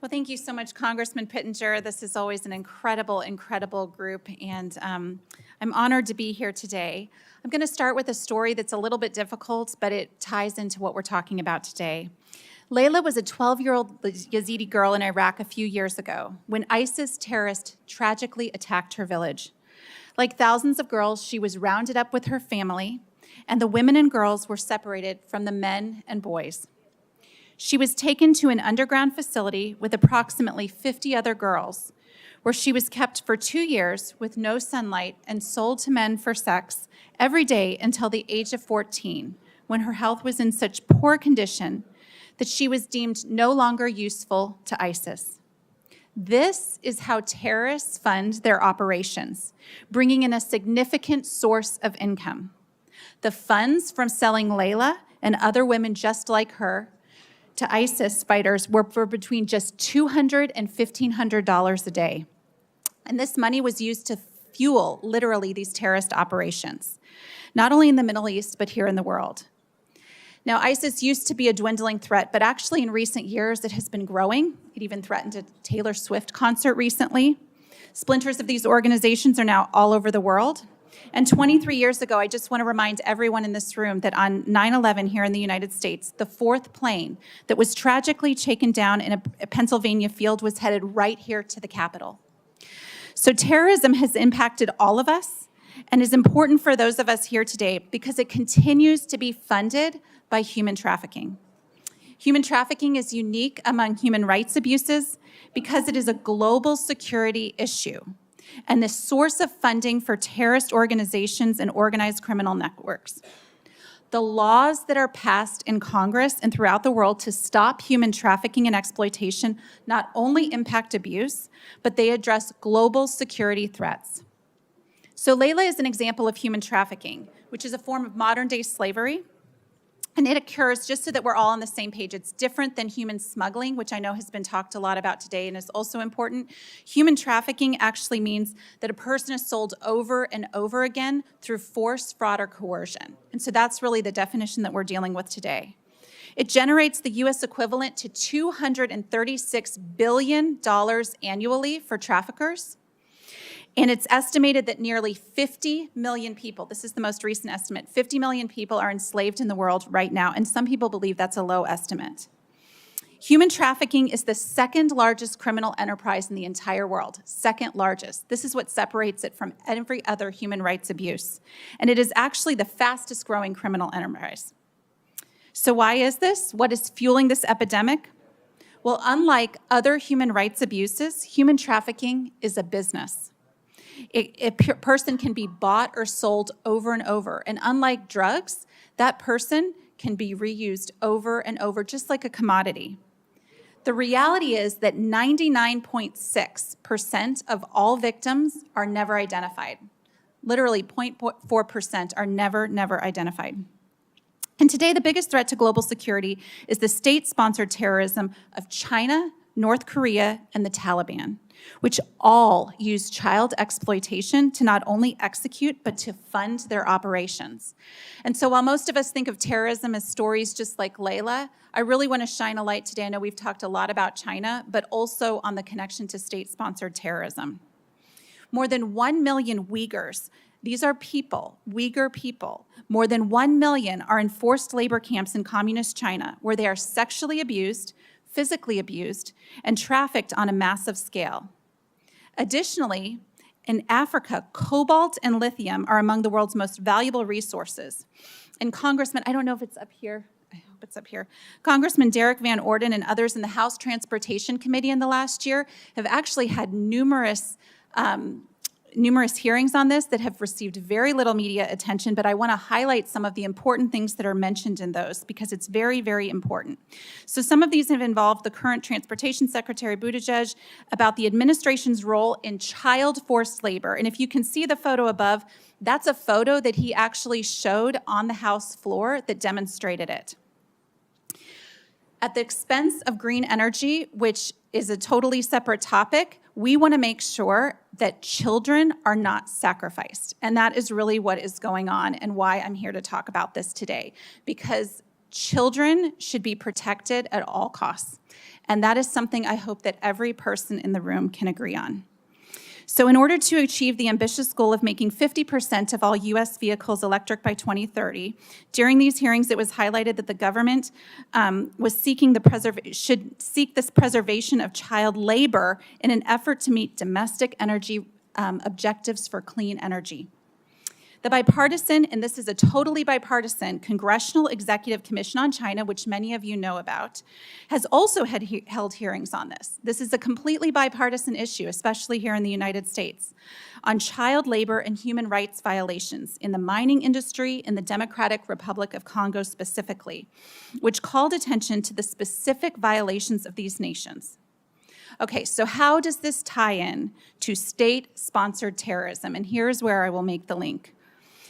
Well, thank you so much, Congressman Pittenger. This is always an incredible, incredible group, and I'm honored to be here today. I'm going to start with a story that's a little bit difficult, but it ties into what we're talking about today. Layla was a 12-year-old Yazidi girl in Iraq a few years ago when ISIS terrorists tragically attacked her village. Like thousands of girls, she was rounded up with her family, and the women and girls were separated from the men and boys. She was taken to an underground facility with approximately 50 other girls, where she was kept for 2 years with no sunlight and sold to men for sex every day until the age of 14, when her health was in such poor condition that she was deemed no longer useful to ISIS. This is how terrorists fund their operations, bringing in a significant source of income. The funds from selling Layla and other women just like her to ISIS fighters were for between just $200 and $1,500 a day. And this money was used to fuel, literally, these terrorist operations, not only in the Middle East, but here in the world. Now, ISIS used to be a dwindling threat, but actually in recent years, it has been growing. It even threatened a Taylor Swift concert recently. Splinters of these organizations are now all over the world. And 23 years ago, I just want to remind everyone in this room that on 9/11 here in the United States, the fourth plane that was tragically taken down in a Pennsylvania field was headed right here to the Capitol. So terrorism has impacted all of us and is important for those of us here today because it continues to be funded by human trafficking. Human trafficking is unique among human rights abuses because it is a global security issue and the source of funding for terrorist organizations and organized criminal networks. The laws that are passed in Congress and throughout the world to stop human trafficking and exploitation not only impact abuse, but they address global security threats. So Layla is an example of human trafficking, which is a form of modern-day slavery. And it occurs, just so that we're all on the same page, it's different than human smuggling, which I know has been talked a lot about today and is also important. Human trafficking actually means that a person is sold over and over again through force, fraud, or coercion. And so that's really the definition that we're dealing with today. It generates the US equivalent to $236 billion annually for traffickers. And it's estimated that nearly 50 million people, this is the most recent estimate, 50 million people are enslaved in the world right now, and some people believe that's a low estimate. Human trafficking is the second largest criminal enterprise in the entire world, second largest. This is what separates it from every other human rights abuse. And it is actually the fastest growing criminal enterprise. So why is this? What is fueling this epidemic? Well, unlike other human rights abuses, human trafficking is a business. A person can be bought or sold over and over. And unlike drugs, that person can be reused over and over, just like a commodity. The reality is that 99.6% of all victims are never identified. Literally 0.4% are never identified. And today, the biggest threat to global security is the state-sponsored terrorism of China, North Korea, and the Taliban, which all use child exploitation to not only execute, but to fund their operations. And so while most of us think of terrorism as stories just like Layla, I really want to shine a light today. I know we've talked a lot about China, but also on the connection to state-sponsored terrorism. More than 1 million Uyghurs, these are people, Uyghur people, more than 1 million are in forced labor camps in communist China, where they are sexually abused, physically abused, and trafficked on a massive scale. Additionally, in Africa, cobalt and lithium are among the world's most valuable resources. And Congressman, I don't know if it's up here, I hope it's up here, Congressman Derek Van Orden and others in the House Transportation Committee in the last year have actually had numerous hearings on this that have received very little media attention, but I want to highlight some of the important things that are mentioned in those because it's very, very important. So some of these have involved the current Transportation Secretary Buttigieg about the administration's role in child forced labor. And if you can see the photo above, that's a photo that he actually showed on the House floor that demonstrated it. At the expense of green energy, which is a totally separate topic, we want to make sure that children are not sacrificed. And that is really what is going on and why I'm here to talk about this today. Because Children should be protected at all costs. And that is something I hope that every person in the room can agree on. So in order to achieve the ambitious goal of making 50% of all U.S. vehicles electric by 2030, during these hearings it was highlighted that the government should seek this preservation of child labor in an effort to meet domestic energy objectives for clean energy. The bipartisan, and this is a totally bipartisan, Congressional Executive Commission on China, which many of you know about, has also held hearings on this. This is a completely bipartisan issue, especially here in the United States, on child labor and human rights violations in the mining industry in the Democratic Republic of Congo specifically, which called attention to the specific violations of these nations. Okay, so how does this tie in to state-sponsored terrorism? And here's where I will make the link.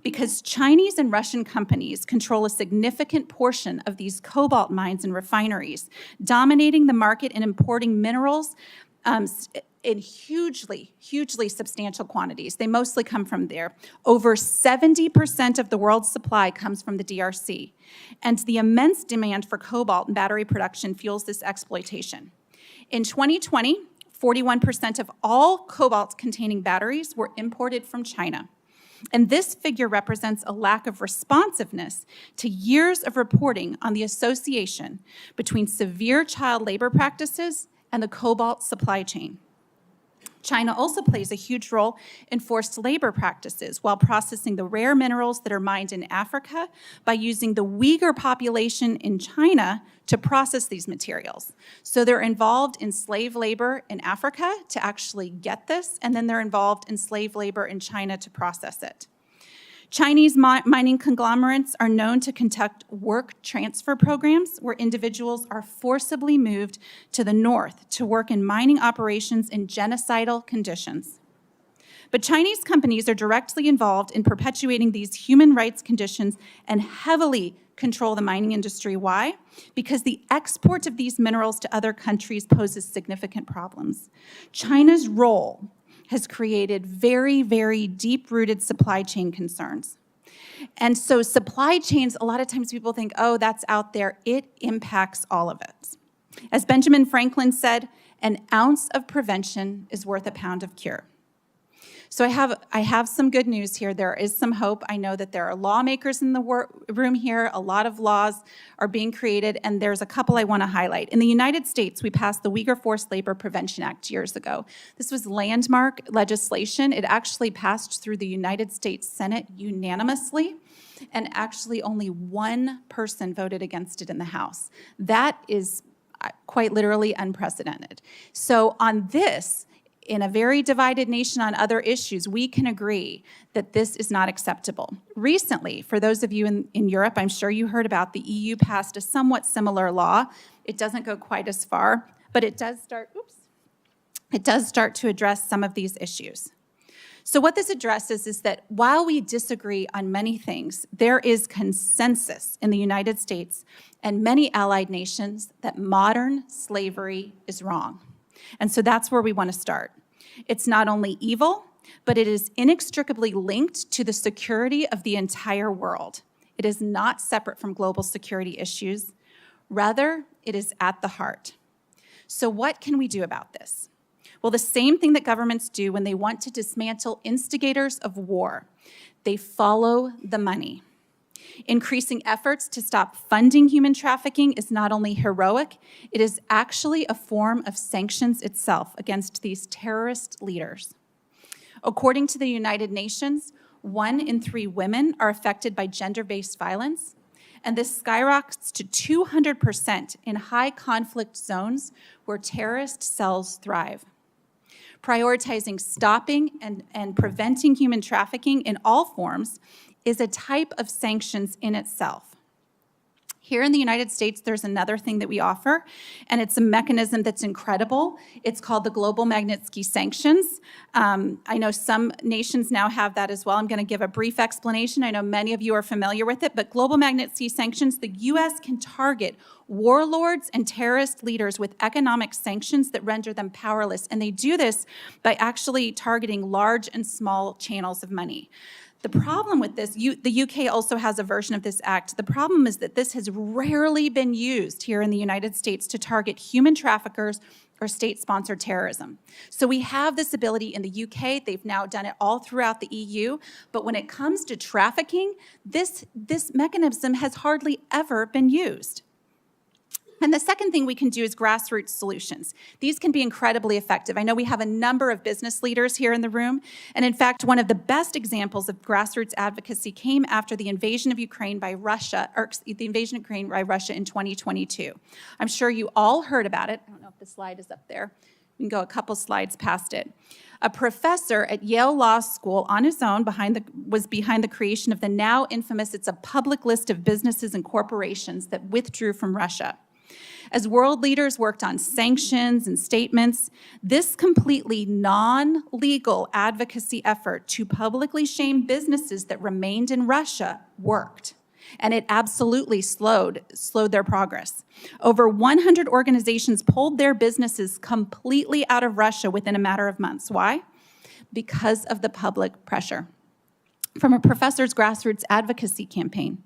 Because Chinese and Russian companies control a significant portion of these cobalt mines and refineries, dominating the market and importing minerals in hugely substantial quantities. They mostly come from there. Over 70% of the world's supply comes from the DRC. And the immense demand for cobalt in battery production fuels this exploitation. In 2020, 41% of all cobalt-containing batteries were imported from China. And this figure represents a lack of responsiveness to years of reporting on the association between severe child labor practices and the cobalt supply chain. China also plays a huge role in forced labor practices while processing the rare minerals that are mined in Africa by using the Uyghur population in China to process these materials. So they're involved in slave labor in Africa to actually get this, and then they're involved in slave labor in China to process it. Chinese mining conglomerates are known to conduct work transfer programs where individuals are forcibly moved to the north to work in mining operations in genocidal conditions. But Chinese companies are directly involved in perpetuating these human rights conditions and heavily control the mining industry. Why? Because the export of these minerals to other countries poses significant problems. China's role has created very deep-rooted supply chain concerns. And so supply chains, a lot of times people think, oh, that's out there. It impacts all of it. As Benjamin Franklin said, an ounce of prevention is worth a pound of cure. So I have some good news here. There is some hope. I know that there are lawmakers in the room here. A lot of laws are being created, and there's a couple I want to highlight. In the United States, we passed the Uyghur Forced Labor Prevention Act years ago. This was landmark legislation. It actually passed through the United States Senate unanimously, and actually only one person voted against it in the House. That is quite literally unprecedented. So on this, in a very divided nation on other issues, we can agree that this is not acceptable. Recently, for those of you in Europe, I'm sure you heard about the EU passed a somewhat similar law. It doesn't go quite as far, but it does start to address some of these issues. So what this addresses is that while we disagree on many things, there is consensus in the United States and many allied nations that modern slavery is wrong. And so that's where we want to start. It's not only evil, but it is inextricably linked to the security of the entire world. It is not separate from global security issues. Rather, it is at the heart. So what can we do about this? Well, the same thing that governments do when they want to dismantle instigators of war. They follow the money. Increasing efforts to stop funding human trafficking is not only heroic, it is actually a form of sanctions itself against these terrorist leaders. According to the United Nations, 1 in 3 women are affected by gender-based violence, and this skyrockets to 200% in high conflict zones where terrorist cells thrive. Prioritizing stopping and preventing human trafficking in all forms is a type of sanctions in itself. Here in the United States, there's another thing that we offer, and it's a mechanism that's incredible. It's called the Global Magnitsky Sanctions. I know some nations now have that as well. I'm going to give a brief explanation. I know many of you are familiar with it, but Global Magnitsky Sanctions, the U.S. can target warlords and terrorist leaders with economic sanctions that render them powerless, and they do this by actually targeting large and small channels of money. The problem with this, the UK also has a version of this act. The problem is that this has rarely been used here in the United States to target human traffickers or state-sponsored terrorism. So we have this ability in the UK. They've now done it all throughout the EU. But when it comes to trafficking, this mechanism has hardly ever been used. And the second thing we can do is grassroots solutions. These can be incredibly effective. I know we have a number of business leaders here in the room, and in fact, one of the best examples of grassroots advocacy came after the invasion of Ukraine by Russia, in 2022. I'm sure you all heard about it. I don't know if the slide is up there. We can go a couple slides past it. A professor at Yale Law School on his own was behind the creation of the now infamous, it's a public list of businesses and corporations that withdrew from Russia. As world leaders worked on sanctions and statements, this completely non-legal advocacy effort to publicly shame businesses that remained in Russia worked. And it absolutely slowed their progress. Over 100 organizations pulled their businesses completely out of Russia within a matter of months. Why? Because of the public pressure from a professor's grassroots advocacy campaign.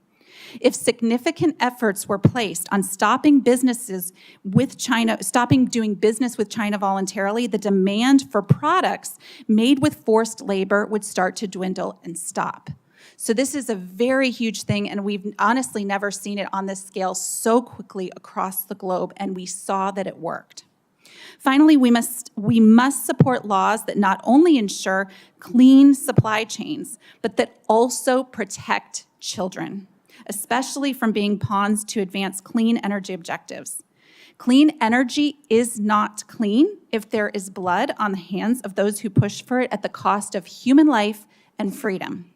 If significant efforts were placed on stopping businesses with China, stopping doing business with China voluntarily, the demand for products made with forced labor would start to dwindle and stop. So this is a very huge thing, and we've honestly never seen it on this scale so quickly across the globe, and we saw that it worked. Finally, we must support laws that not only ensure clean supply chains, but that also protect children, especially from being pawns to advance clean energy objectives. Clean energy is not clean if there is blood on the hands of those who push for it at the cost of human life and freedom.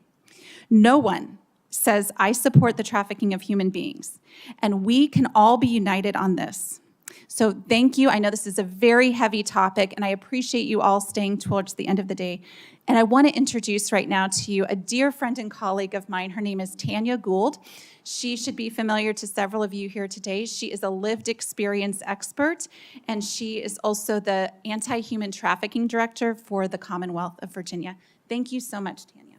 No one says, I support the trafficking of human beings, and we can all be united on this. So thank you. I know this is a very heavy topic, and I appreciate you all staying towards the end of the day. And I want to introduce right now to you a dear friend and colleague of mine. Her name is Tanya Gould. She should be familiar to several of you here today. She is a lived experience expert, and she is also the Anti-Human Trafficking Director for the Commonwealth of Virginia. Thank you so much, Tanya.